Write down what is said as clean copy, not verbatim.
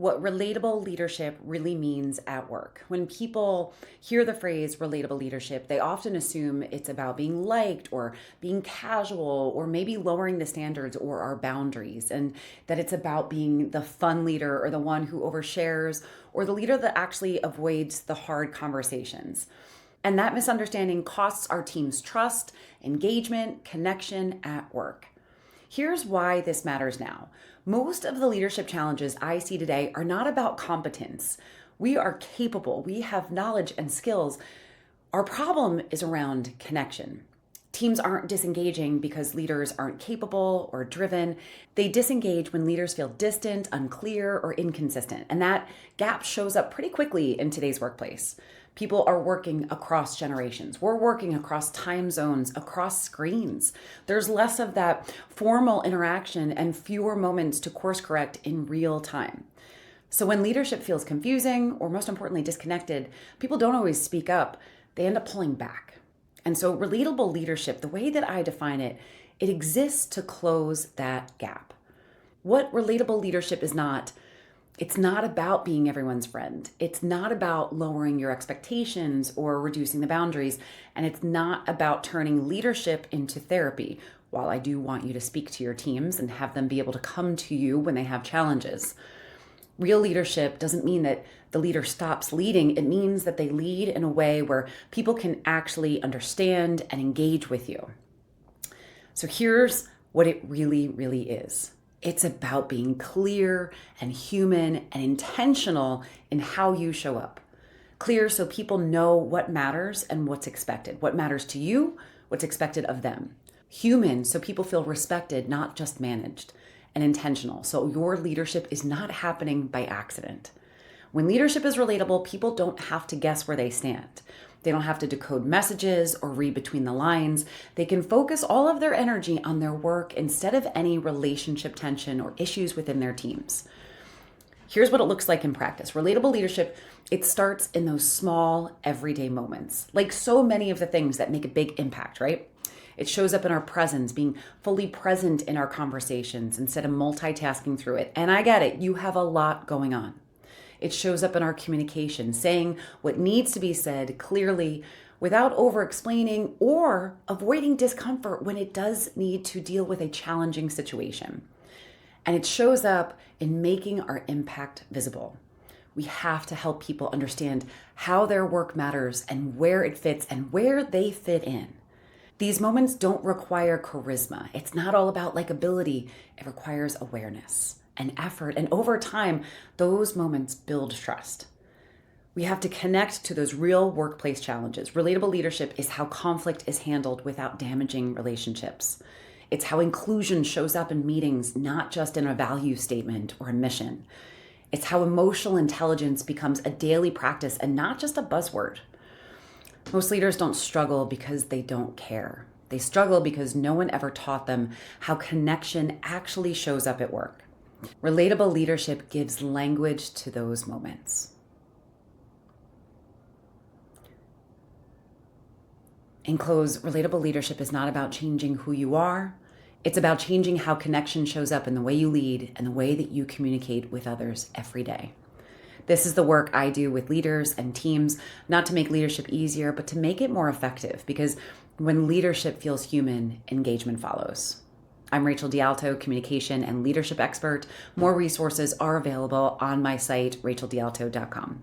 what relatable leadership really means at work. When people hear the phrase relatable leadership, they often assume it's about being liked or being casual or maybe lowering the standards or our boundaries, and that it's about being the fun leader or the one who overshares or the leader that actually avoids the hard conversations. And that misunderstanding costs our team's trust, engagement, connection at work. Here's why this matters now. Most of the leadership challenges I see today are not about competence. We are capable, we have knowledge and skills. Our problem is around connection. Teams aren't disengaging because leaders aren't capable or driven. They disengage when leaders feel distant, unclear, or inconsistent. And that gap shows up pretty quickly in today's workplace. People are working across generations. We're working across time zones, across screens. There's less of that formal interaction and fewer moments to course correct in real time. So when leadership feels confusing, or most importantly, disconnected, people don't always speak up. They end up pulling back. And so relatable leadership, the way that I define it, it exists to close that gap. What relatable leadership is not, it's not about being everyone's friend. It's not about lowering your expectations or reducing the boundaries. And it's not about turning leadership into therapy. While I do want you to speak to your teams and have them be able to come to you when they have challenges. Real leadership doesn't mean that the leader stops leading. It means that they lead in a way where people can actually understand and engage with you. So here's what it really, really is. It's about being clear and human and intentional in how you show up. Clear so people know what matters and what's expected. What matters to you, what's expected of them. Human so people feel respected, not just managed. And intentional so your leadership is not happening by accident. When leadership is relatable, people don't have to guess where they stand. They don't have to decode messages or read between the lines. They can focus all of their energy on their work instead of any relationship tension or issues within their teams. Here's what it looks like in practice. Relatable leadership, it starts in those small, everyday moments, like so many of the things that make a big impact, right? It shows up in our presence, being fully present in our conversations instead of multitasking through it. And I get it, you have a lot going on. It shows up in our communication, saying what needs to be said clearly without over-explaining or avoiding discomfort when it does need to deal with a challenging situation. And it shows up in making our impact visible. We have to help people understand how their work matters and where it fits and where they fit in. These moments don't require charisma. It's not all about likability. It requires awareness and effort. And over time, those moments build trust. We have to connect to those real workplace challenges. Relatable leadership is how conflict is handled without damaging relationships. It's how inclusion shows up in meetings, not just in a value statement or a mission. It's how emotional intelligence becomes a daily practice and not just a buzzword. Most leaders don't struggle because they don't care. They struggle because no one ever taught them how connection actually shows up at work. Relatable leadership gives language to those moments. In close, relatable leadership is not about changing who you are. It's about changing how connection shows up in the way you lead and the way that you communicate with others every day. This is the work I do with leaders and teams, not to make leadership easier, but to make it more effective, because when leadership feels human, engagement follows. I'm Rachel DeAlto, communication and leadership expert. More resources are available on my site, racheldealto.com.